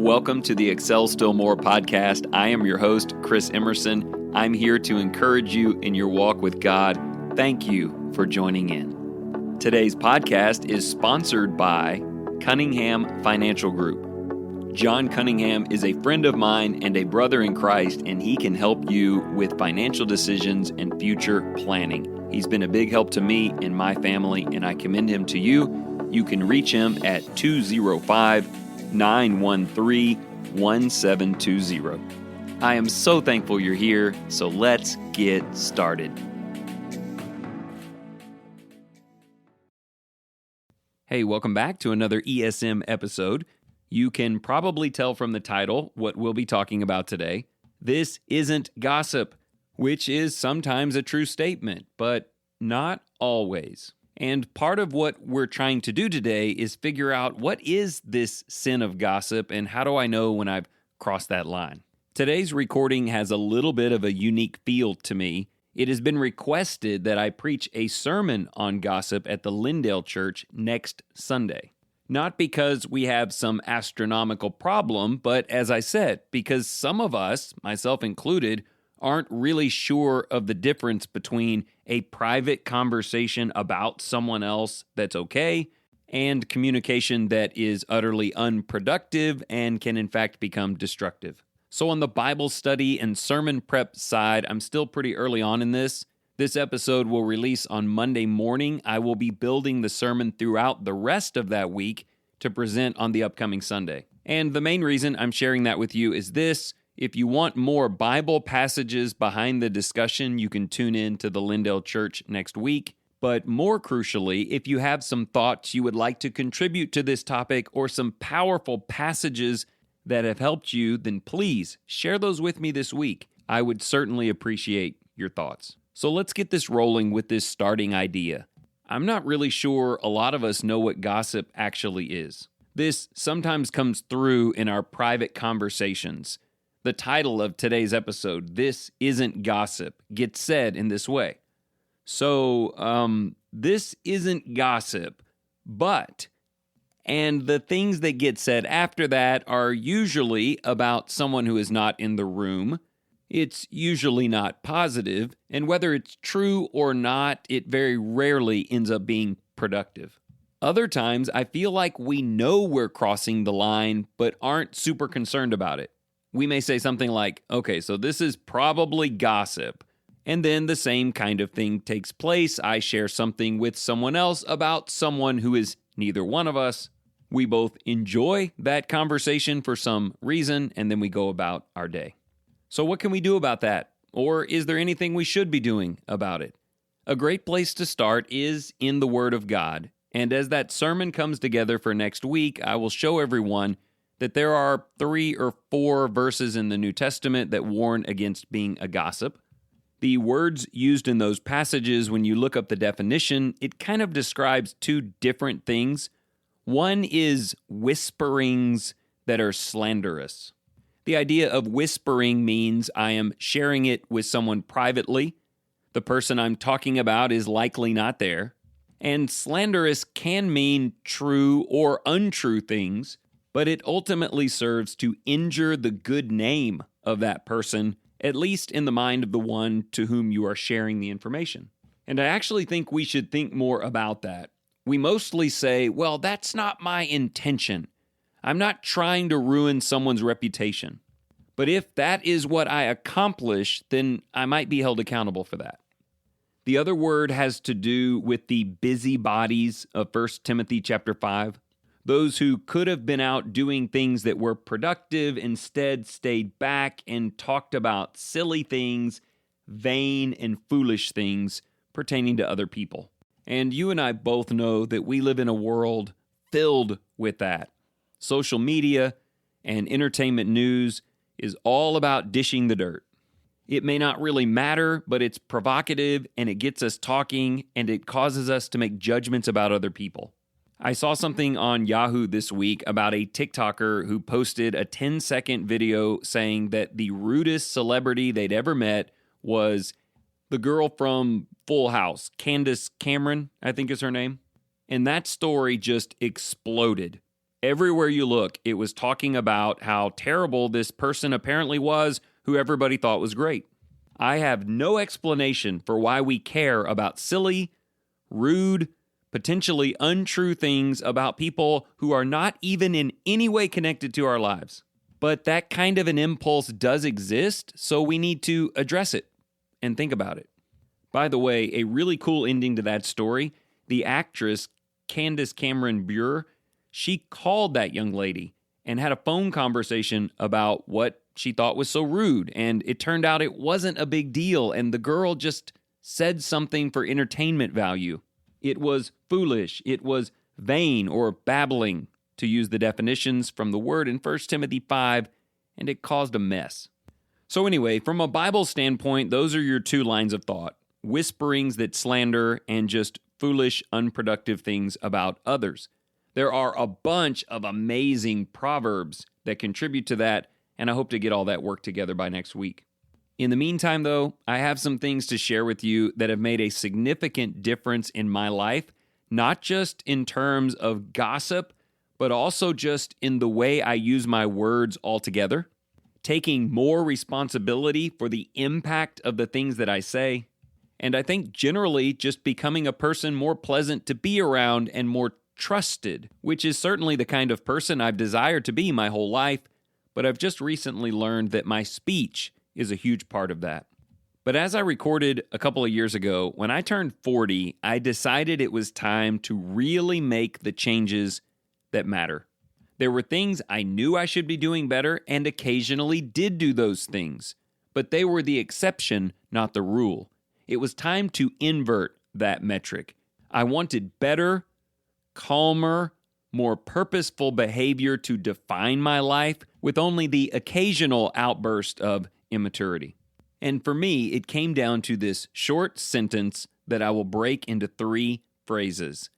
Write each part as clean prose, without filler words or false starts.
Welcome to the Excel Still More podcast. I am your host, Chris Emerson. I'm here to encourage you in your walk with God. Thank you for joining in. Today's podcast is sponsored by Cunningham Financial Group. John Cunningham is a friend of mine and a brother in Christ, and he can help you with financial decisions and future planning. He's been a big help to me and my family, and I commend him to you. You can reach him at 205-913-1720. I am so thankful you're here, so let's get started. Hey, welcome back to another ESM episode. You can probably tell from the title what we'll be talking about today. This isn't gossip, which is sometimes a true statement, but not always. And part of what we're trying to do today is figure out what is this sin of gossip and how do I know when I've crossed that line. Today's recording has a little bit of a unique feel to me. It has been requested that I preach a sermon on gossip at the Lindale Church next Sunday. Not because we have some astronomical problem, but as I said, because some of us, myself included, aren't really sure of the difference between a private conversation about someone else that's okay and communication that is utterly unproductive and can in fact become destructive. So on the Bible study and sermon prep side, I'm still pretty early on in this. This episode will release on Monday morning. I will be building the sermon throughout the rest of that week to present on the upcoming Sunday. And the main reason I'm sharing that with you is this. If you want more Bible passages behind the discussion, you can tune in to the Lindale Church next week. But more crucially, if you have some thoughts you would like to contribute to this topic or some powerful passages that have helped you, then please share those with me this week. I would certainly appreciate your thoughts. So let's get this rolling with this starting idea. I'm not really sure a lot of us know what gossip actually is. This sometimes comes through in our private conversations. The title of today's episode, This Isn't Gossip, gets said in this way. So, this isn't gossip, but, and the things that get said after that are usually about someone who is not in the room. It's usually not positive, and whether it's true or not, it very rarely ends up being productive. Other times, I feel like we know we're crossing the line, but aren't super concerned about it. We may say something like, okay, so this is probably gossip. And then the same kind of thing takes place. I share something with someone else about someone who is neither one of us. We both enjoy that conversation for some reason, and then we go about our day. So what can we do about that? Or is there anything we should be doing about it? A great place to start is in the Word of God. And as that sermon comes together for next week, I will show everyone that there are 3 or 4 verses in the New Testament that warn against being a gossip. The words used in those passages, when you look up the definition, it kind of describes 2 different things. One is whisperings that are slanderous. The idea of whispering means I am sharing it with someone privately. The person I'm talking about is likely not there. And slanderous can mean true or untrue things, but it ultimately serves to injure the good name of that person, at least in the mind of the one to whom you are sharing the information. And I actually think we should think more about that. We mostly say, well, that's not my intention. I'm not trying to ruin someone's reputation. But if that is what I accomplish, then I might be held accountable for that. The other word has to do with the busybodies of 1 Timothy chapter 5. Those who could have been out doing things that were productive instead stayed back and talked about silly things, vain and foolish things pertaining to other people. And you and I both know that we live in a world filled with that. Social media and entertainment news is all about dishing the dirt. It may not really matter, but it's provocative and it gets us talking and it causes us to make judgments about other people. I saw something on Yahoo this week about a TikToker who posted a 10-second video saying that the rudest celebrity they'd ever met was the girl from Full House, Candace Cameron, I think is her name. And that story just exploded. Everywhere you look, it was talking about how terrible this person apparently was who everybody thought was great. I have no explanation for why we care about silly, rude, potentially untrue things about people who are not even in any way connected to our lives. But that kind of an impulse does exist, so we need to address it and think about it. By the way, a really cool ending to that story, the actress Candace Cameron Bure, she called that young lady and had a phone conversation about what she thought was so rude, and it turned out it wasn't a big deal, and the girl just said something for entertainment value. It was foolish, it was vain or babbling, to use the definitions from the word in 1 Timothy 5, and it caused a mess. So anyway, from a Bible standpoint, those are your two lines of thought: whisperings that slander and just foolish, unproductive things about others. There are a bunch of amazing proverbs that contribute to that, and I hope to get all that work together by next week. In the meantime, though, I have some things to share with you that have made a significant difference in my life, not just in terms of gossip, but also just in the way I use my words altogether, taking more responsibility for the impact of the things that I say, and I think generally just becoming a person more pleasant to be around and more trusted, which is certainly the kind of person I've desired to be my whole life, but I've just recently learned that my speech is a huge part of that. But as I recorded a couple of years ago, when I turned 40, I decided it was time to really make the changes that matter. There were things I knew I should be doing better and occasionally did do those things, but they were the exception, not the rule. It was time to invert that metric. I wanted better, calmer, more purposeful behavior to define my life with only the occasional outburst of immaturity. And for me, it came down to this short sentence that I will break into 3 phrases.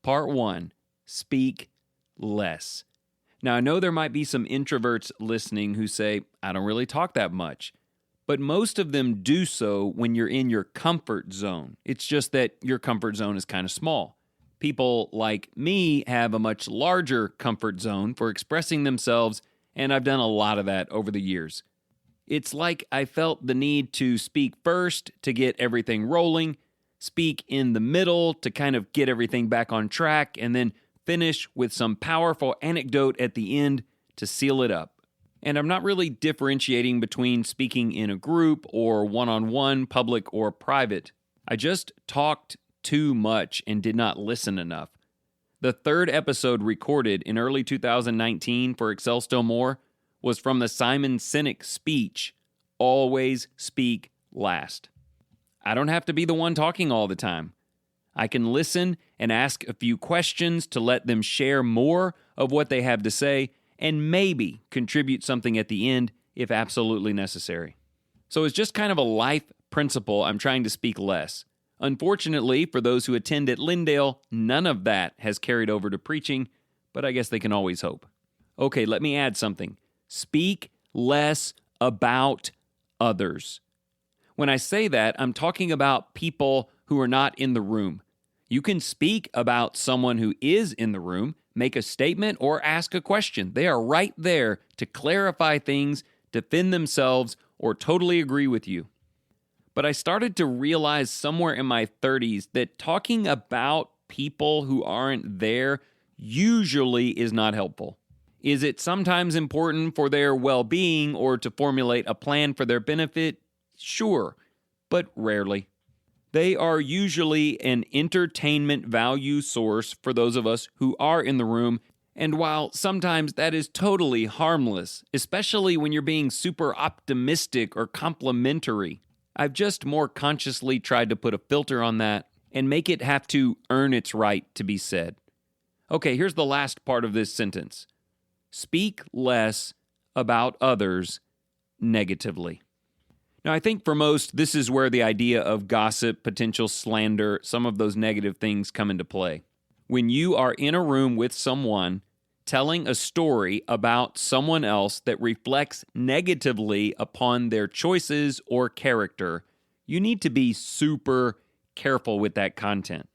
Part 1, speak less. Now, I know there might be some introverts listening who say, I don't really talk that much. But most of them do so when you're in your comfort zone. It's just that your comfort zone is kind of small. People like me have a much larger comfort zone for expressing themselves, and I've done a lot of that over the years. It's like I felt the need to speak first to get everything rolling, speak in the middle to kind of get everything back on track, and then finish with some powerful anecdote at the end to seal it up. And I'm not really differentiating between speaking in a group or one-on-one, public or private. I just talked too much and did not listen enough. The 3rd episode recorded in early 2019 for Excel Still More was from the Simon Sinek speech, Always Speak Last. I don't have to be the one talking all the time. I can listen and ask a few questions to let them share more of what they have to say and maybe contribute something at the end if absolutely necessary. So it's just kind of a life principle. I'm trying to speak less. Unfortunately, for those who attend at Lindale, none of that has carried over to preaching, but I guess they can always hope. Okay, let me add something. Speak less about others. When I say that, I'm talking about people who are not in the room. You can speak about someone who is in the room, make a statement, or ask a question. They are right there to clarify things, defend themselves, or totally agree with you. But I started to realize somewhere in my 30s that talking about people who aren't there usually is not helpful. Is it sometimes important for their well-being or to formulate a plan for their benefit? Sure, but rarely. They are usually an entertainment value source for those of us who are in the room, and while sometimes that is totally harmless, especially when you're being super optimistic or complimentary, I've just more consciously tried to put a filter on that and make it have to earn its right to be said. Okay, here's the last part of this sentence. Speak less about others negatively. Now, I think for most, this is where the idea of gossip, potential slander, some of those negative things come into play. When you are in a room with someone telling a story about someone else that reflects negatively upon their choices or character, you need to be super careful with that content.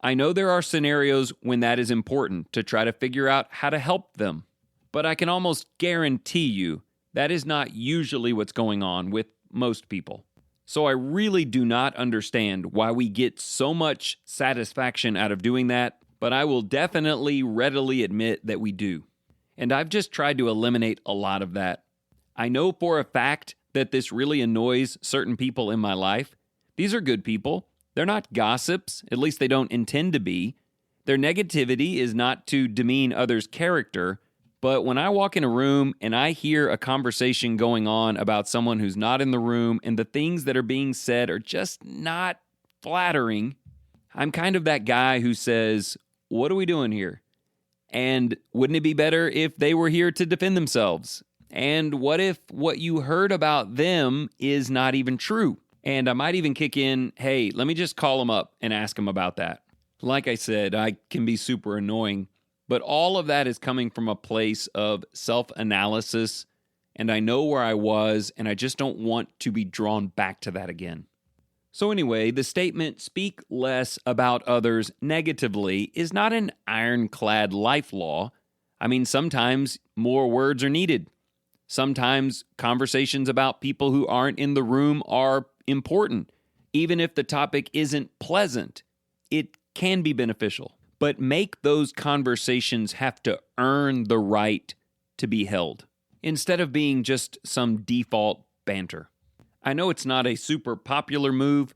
I know there are scenarios when that is important to try to figure out how to help them, but I can almost guarantee you that is not usually what's going on with most people. So I really do not understand why we get so much satisfaction out of doing that, but I will definitely readily admit that we do. And I've just tried to eliminate a lot of that. I know for a fact that this really annoys certain people in my life. These are good people. They're not gossips, at least they don't intend to be. Their negativity is not to demean others' character, but when I walk in a room and I hear a conversation going on about someone who's not in the room and the things that are being said are just not flattering, I'm kind of that guy who says, "What are we doing here? And wouldn't it be better if they were here to defend themselves? And what if what you heard about them is not even true?" And I might even kick in, "Hey, let me just call them up and ask them about that." Like I said, I can be super annoying, but all of that is coming from a place of self-analysis, and I know where I was, and I just don't want to be drawn back to that again. So anyway, the statement, "speak less about others negatively," is not an ironclad life law. I mean, sometimes more words are needed. Sometimes conversations about people who aren't in the room are important. Even if the topic isn't pleasant, it can be beneficial. But make those conversations have to earn the right to be held, instead of being just some default banter. I know it's not a super popular move,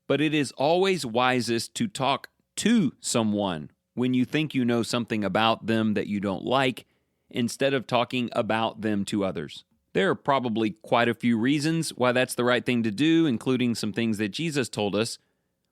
but it is always wisest to talk to someone when you think you know something about them that you don't like, instead of talking about them to others. There are probably quite a few reasons why that's the right thing to do, including some things that Jesus told us.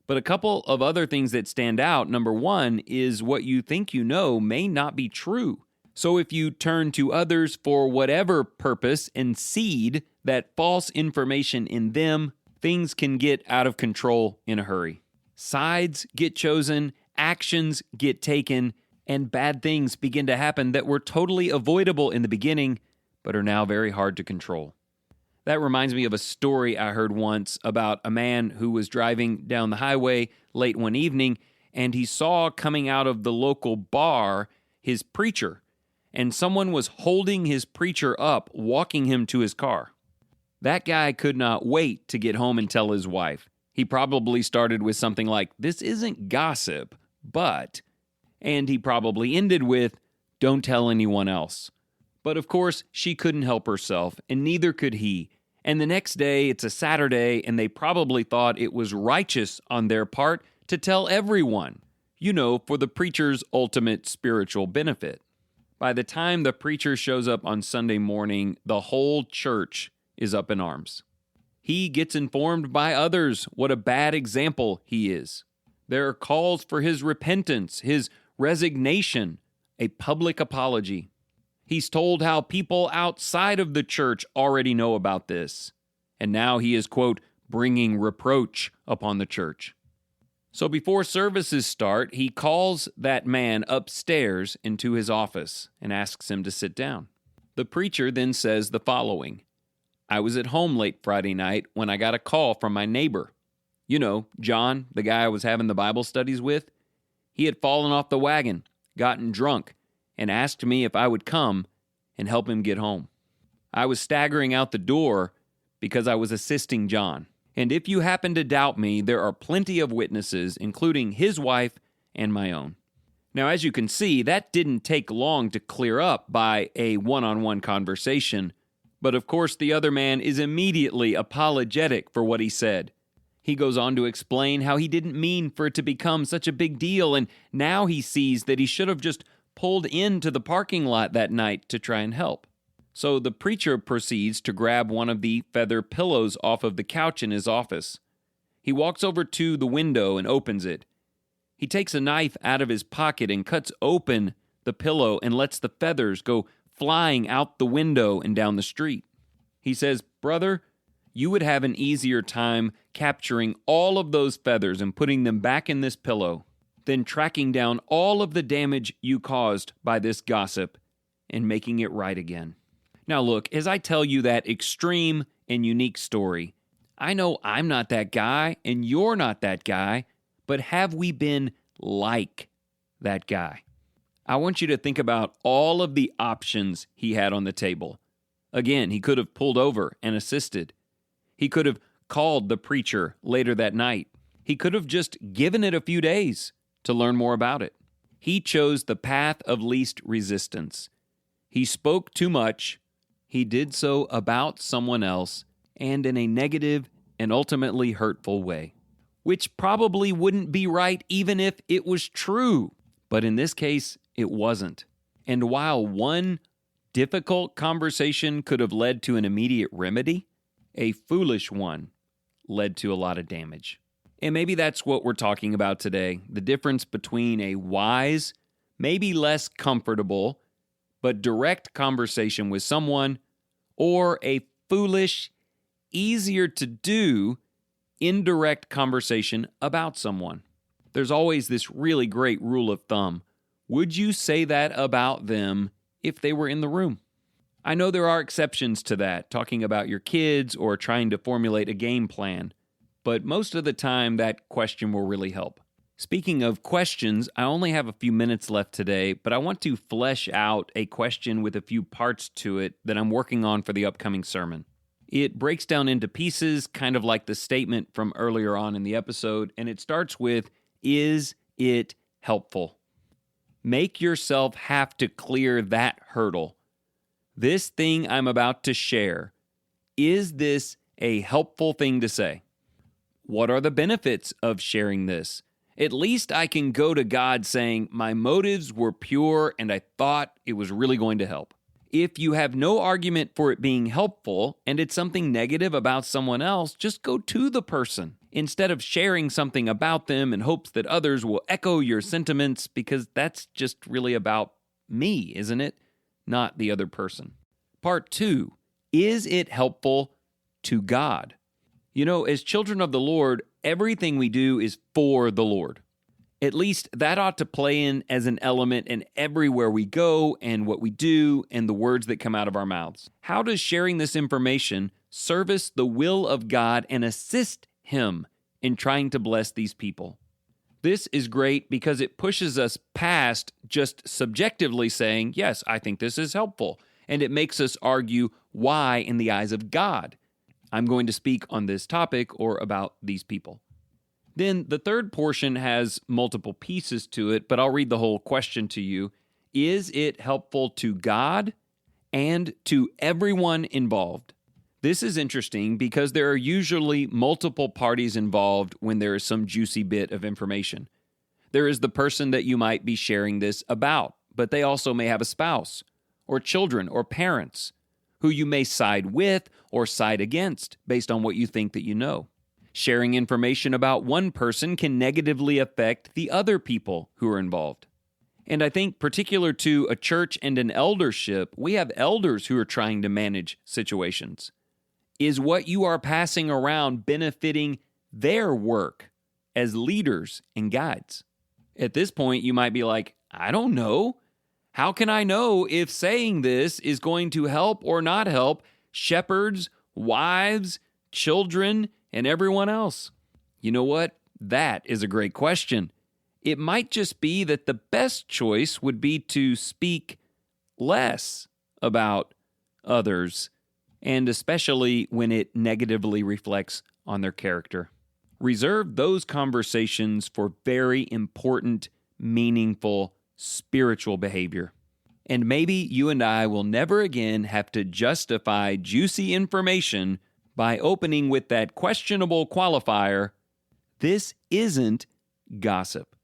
But a couple of other things that stand out. Number one is what you think you know may not be true. So if you turn to others for whatever purpose and seed that false information in them, things can get out of control in a hurry. Sides get chosen, actions get taken, and bad things begin to happen that were totally avoidable in the beginning, but are now very hard to control. That reminds me of a story I heard once about a man who was driving down the highway late one evening, and he saw coming out of the local bar his preacher, and someone was holding his preacher up, walking him to his car. That guy could not wait to get home and tell his wife. He probably started with something like, "This isn't gossip, but..." And he probably ended with, "Don't tell anyone else." But of course, she couldn't help herself, and neither could he. And the next day, it's a Saturday, and they probably thought it was righteous on their part to tell everyone, for the preacher's ultimate spiritual benefit. By the time the preacher shows up on Sunday morning, the whole church is up in arms. He gets informed by others what a bad example he is. There are calls for his repentance, his resignation, a public apology. He's told how people outside of the church already know about this, and now he is, quote, bringing reproach upon the church. So before services start, he calls that man upstairs into his office and asks him to sit down. The preacher then says the following: "I was at home late Friday night when I got a call from my neighbor. John, the guy I was having the Bible studies with. He had fallen off the wagon, gotten drunk, and asked me if I would come and help him get home. I was staggering out the door because I was assisting John. And if you happen to doubt me, there are plenty of witnesses, including his wife and my own." Now, as you can see, that didn't take long to clear up by a one-on-one conversation. But of course, the other man is immediately apologetic for what he said. He goes on to explain how he didn't mean for it to become such a big deal, and now he sees that he should have just pulled into the parking lot that night to try and help. So the preacher proceeds to grab one of the feather pillows off of the couch in his office. He walks over to the window and opens it. He takes a knife out of his pocket and cuts open the pillow and lets the feathers go flying out the window and down the street. He says, "Brother, you would have an easier time capturing all of those feathers and putting them back in this pillow than tracking down all of the damage you caused by this gossip and making it right again." Now look, as I tell you that extreme and unique story, I know I'm not that guy and you're not that guy, but have we been like that guy. I want you to think about all of the options he had on the table. Again, he could have pulled over and assisted. He could have called the preacher later that night. He could have just given it a few days to learn more about it. He chose the path of least resistance. He spoke too much. He did so about someone else and in a negative and ultimately hurtful way, which probably wouldn't be right even if it was true. But in this case, it wasn't. And while one difficult conversation could have led to an immediate remedy, a foolish one led to a lot of damage. And maybe that's what we're talking about today, the difference between a wise, maybe less comfortable, but direct conversation with someone, or a foolish, easier to do, indirect conversation about someone. There's always this really great rule of thumb. Would you say that about them if they were in the room? I know there are exceptions to that, talking about your kids or trying to formulate a game plan, but most of the time that question will really help. Speaking of questions, I only have a few minutes left today, but I want to flesh out a question with a few parts to it that I'm working on for the upcoming sermon. It breaks down into pieces, kind of like the statement from earlier on in the episode, and it starts with, is it helpful? Make yourself have to clear that hurdle. This thing I'm about to share, is this a helpful thing to say? What are the benefits of sharing this? At least I can go to God saying, my motives were pure and I thought it was really going to help. If you have no argument for it being helpful and it's something negative about someone else, just go to the person instead of sharing something about them in hopes that others will echo your sentiments, because that's just really about me, isn't it? Not the other person. Part 2, is it helpful to God? You know, as children of the Lord, everything we do is for the Lord. At least that ought to play in as an element in everywhere we go and what we do and the words that come out of our mouths. How does sharing this information service the will of God and assist Him in trying to bless these people? This is great because it pushes us past just subjectively saying, yes, I think this is helpful, and it makes us argue why in the eyes of God I'm going to speak on this topic or about these people. Then the third portion has multiple pieces to it, but I'll read the whole question to you. Is it helpful to God and to everyone involved? This is interesting because there are usually multiple parties involved when there is some juicy bit of information. There is the person that you might be sharing this about, but they also may have a spouse or children or parents who you may side with or side against based on what you think that you know. Sharing information about one person can negatively affect the other people who are involved. And I think particular to a church and an eldership, we have elders who are trying to manage situations. Is what you are passing around benefiting their work as leaders and guides? At this point, you might be like, I don't know. How can I know if saying this is going to help or not help shepherds, wives, children, and everyone else? You know what? That is a great question. It might just be that the best choice would be to speak less about others, and especially when it negatively reflects on their character. Reserve those conversations for very important, meaningful, spiritual behavior. And maybe you and I will never again have to justify juicy information by opening with that questionable qualifier, this isn't gossip.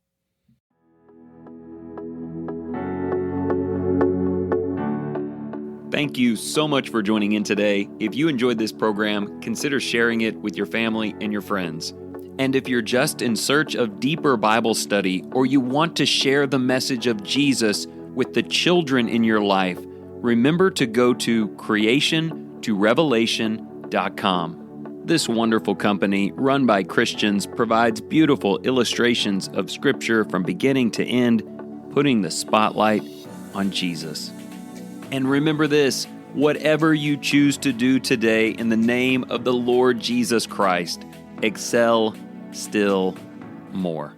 Thank you so much for joining in today. If you enjoyed this program, consider sharing it with your family and your friends. And if you're just in search of deeper Bible study, or you want to share the message of Jesus with the children in your life, remember to go to creationtorevelation.com. This wonderful company, run by Christians, provides beautiful illustrations of Scripture from beginning to end, putting the spotlight on Jesus. And remember this, whatever you choose to do today in the name of the Lord Jesus Christ, excel still more.